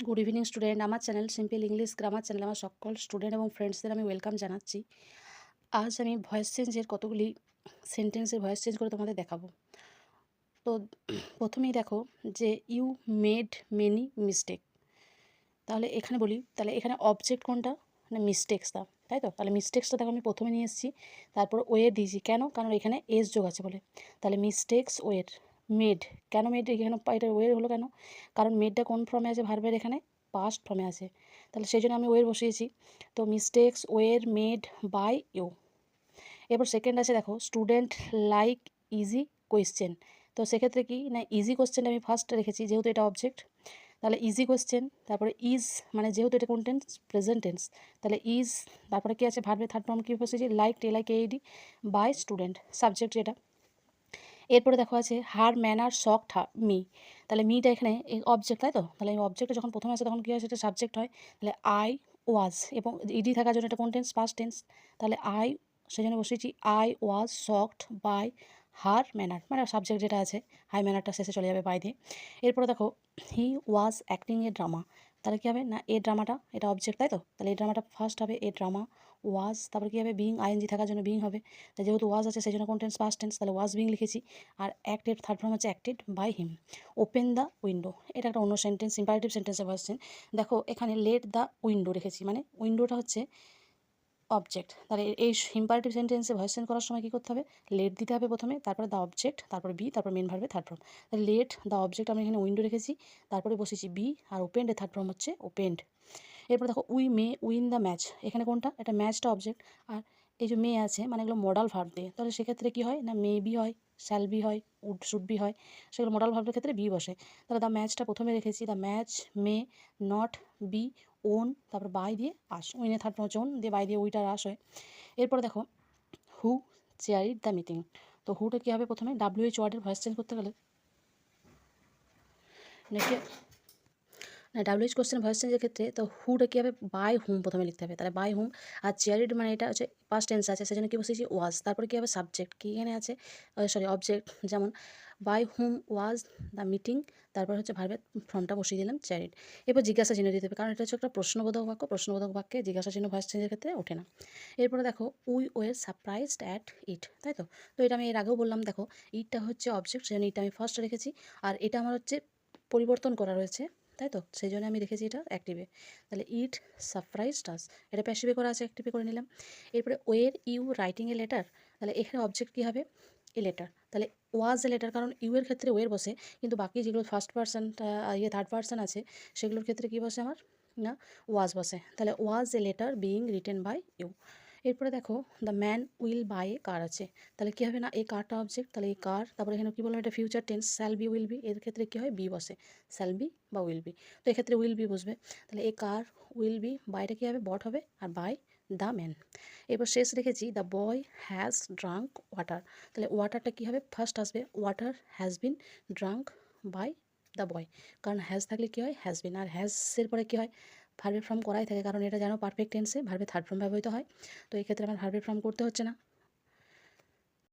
Good evening student. আমার channel simple English grammar চ্যানেলে আমার সকল স্টুডেন্ট এবং ফ্রেন্ডসদের আমি ওয়েলকাম জানাচ্ছি। আজ আমি ভয়েস চেঞ্জের কতগুলি সেন্টেন্সের ভয়েস চেঞ্জ করে তোমাদের দেখাবো। তো প্রথমেই দেখো যে ইউ মেড মেনি মিস্টেক। তাহলে এখানে বলি, তাহলে এখানে অবজেক্ট কোনটা না মিস্টেক্সটা, তাই তো? তাহলে মিস্টেক্সটা দেখো আমি প্রথমে নিয়ে এসেছি, তারপর ওয়ে দিয়েছি। কেন? কারণ এখানে এস যোগ আছে বলে। তাহলে মিস্টেক্স ওয়ের মেড, কেন মেড এখানে এটা ওয়ের হলো কেন? কারণ মেডটা কোন ফর্মে আছে? ভার্বের এখানে পাস্ট ফর্মে আছে, তাহলে সেই জন্য আমি ওয়ের বসিয়েছি। তো মিস্টেক্স ওয়ের মেড বাই ইউ। এরপর সেকেন্ড আছে দেখো স্টুডেন্ট লাইক ইজি কোয়েশ্চেন। তো সেক্ষেত্রে কি না ইজি কোয়েশ্চেনটা আমি ফার্স্ট রেখেছি যেহেতু এটা অবজেক্ট। তাহলে ইজি কোয়েশ্চেন, তারপরে ইজ মানে যেহেতু এটা কোন টেন্স? Present tense. তাহলে ইজ, তারপরে কি আছে ভার্বের থার্ড ফর্ম কী বসেছি? Like TLIKED by student, subject যেটা। এরপরে দেখো আছে হার ম্যানার শকড মি। তাহলে মিটা এখানে অবজেক্ট, তাই তো? তাহলে এই অবজেক্টটা যখন প্রথমে আসে তখন কী হয়? সেটা সাবজেক্ট হয়। তাহলে আই ওয়াজ, এবং ইডি থাকার জন্য এটা কোন টেন্স? Past tense. তাহলে আই, সেই জন্য বসেছি I was shocked by her manner, মানে সাবজেক্ট যেটা আছে হাই ম্যানারটা শেষে চলে যাবে বাই দিয়ে। এরপরে দেখো হি ওয়াজ অ্যাক্টিং এ ড্রামা। তাহলে কী হবে না এ ড্রামাটা, এটা অবজেক্ট, তাই তো? তাহলে এই ড্রামাটা ফার্স্ট হবে এ ড্রামা। ওয়াজ, তারপরে কী হবে? বিং, আইএনজি থাকার জন্য বিং হবে। তাই যেহেতু ওয়াজ আছে সেই জন্য কোন টেন্স? Past tense. তাহলে ওয়াজ বিং লিখেছি। আর অ্যাক্টেড থার্ড ফর্ম হচ্ছে acted by him. Open the window, এটা একটা অন্য সেন্টেন্স, ইম্পারেটিভ সেন্টেন্সে ভার্সন। দেখো এখানে লেট দ্য উইন্ডো রেখেছি, মানে উইন্ডোটা হচ্ছে অবজেক্ট। তাহলে এই ইম্পারেটিভ সেন্টেন্সে ভয়েস চেঞ্জ করার সময় কী করতে হবে? লেট দিতে হবে প্রথমে, তারপরে দ্য অবজেক্ট, তারপরে বি, তারপর মেন ভার্বে থার্ড ফর্ম। তাহলে লেট দ্য অবজেক্ট আমি এখানে উইন্ডো রেখেছি, তারপরে বসেছি বি, আর ওপেন্ড এর থার্ড ফর্ম হচ্ছে ওপেন্ড। এরপর দেখো we may win the match, এখানে কোনটা? এটা ম্যাচটা অবজেক্ট। আর এই যে মে আছে মানে এগুলো মডাল ভার্ব দিয়ে, তাহলে সেক্ষেত্রে কী হয় না মে বি হয়, শ্যাল বি হয়, উড শুড বি হয়, সেগুলো মডাল ভার্বের ক্ষেত্রে বি বসে। তাহলে দ্য ম্যাচটা প্রথমে রেখেছি, the match may not be won, তারপর বাই দিয়ে আস, উইনের থার্ড ফর্ম হচ্ছে ওন দিয়ে বাই দিয়ে উইটার আস হয়। এরপরে দেখো হু চেয়ারিড দ্য মিটিং। তো হুটা কী হবে? প্রথমে WH ওয়ার্ডের ভয়েস চেঞ্জ করতে গেলে নাকি WH কোশ্চেন ভয়েস চেঞ্জের ক্ষেত্রে তো হুটা কী হবে? বাই হুম প্রথমে লিখতে হবে। তাহলে বাই হুম। আর চেয়ারিড মানে এটা হচ্ছে পাস্ট টেন্স আছে, সেজন্য কী বসেছি? ওয়াজ। তারপরে কী হবে? সাবজেক্ট কী এখানে আছে? সরি অবজেক্ট, যেমন by whom was the meeting, তারপর হচ্ছে ভার্বের ফর্মটা বসিয়ে দিলাম চেয়ারিড। এরপর জিজ্ঞাসা চিহ্ন দিতে হবে, কারণ এটা হচ্ছে একটা প্রশ্নবোধক বাক্য, প্রশ্নবোধক বাক্যে জিজ্ঞাসা চিহ্ন ভয়েস চেঞ্জের ক্ষেত্রে ওঠে না। এরপরে দেখো we were surprised at it, তাই তো? তো এটা আমি এর আগেও বললাম, দেখো ইটটা হচ্ছে অবজেক্ট, সেজন্য ইটটা আমি ফার্স্ট রেখেছি। আর এটা আমার হচ্ছে পরিবর্তন করা রয়েছে, তাই তো? সেই জন্য আমি রেখেছি এটা অ্যাক্টিভে। তাহলে ইট সারপ্রাইজড আস, এটা প্যাসিভে করা আছে, অ্যাক্টিভে করে নিলাম। এরপরে ওয়ের ইউ রাইটিং এ লেটার, তাহলে এখানে অবজেক্ট কী হবে? A letter. তাহলে ওয়াজ এ লেটার, কারণ ইউ এর ক্ষেত্রে ওয়ের বসে, কিন্তু বাকি যেগুলো ফার্স্ট পার্সনটা থার্ড পার্সন আছে সেগুলোর ক্ষেত্রে কী বসে আমার? না ওয়াজ বসে। তাহলে was a letter being written by you. এরপরে দেখো the man will buy a car আছে, তাহলে কী হবে না এই কারটা অবজেক্ট, তাহলে এই কার, তারপরে এখানে কী বললাম? এটা future tense, shall be will be, এর ক্ষেত্রে কী হয়? বি বসে, শ্যাল বি বা উইল বি। তো এক্ষেত্রে উইল বি বসবে। তাহলে এই কার উইল বি, বাইটা কী হবে? বট হবে, আর বাই দ্য ম্যান। এরপর শেষ রেখেছি the boy has drunk water. তাহলে ওয়াটারটা কী হবে? ফার্স্ট আসবে, water has been drunk by the boy, কারণ হ্যাজ থাকলে কী হয়? Has been. আর হ্যাজের পরে কী হয়? ভার্বের ফর্ম করাই থাকে, কারণ এটা যেন পারফেক্ট টেন্সে ভার্বের থার্ড ফর্ম ব্যবহৃত হয়। তো এই ক্ষেত্রে আমার ভার্বের ফর্ম করতে হচ্ছে না,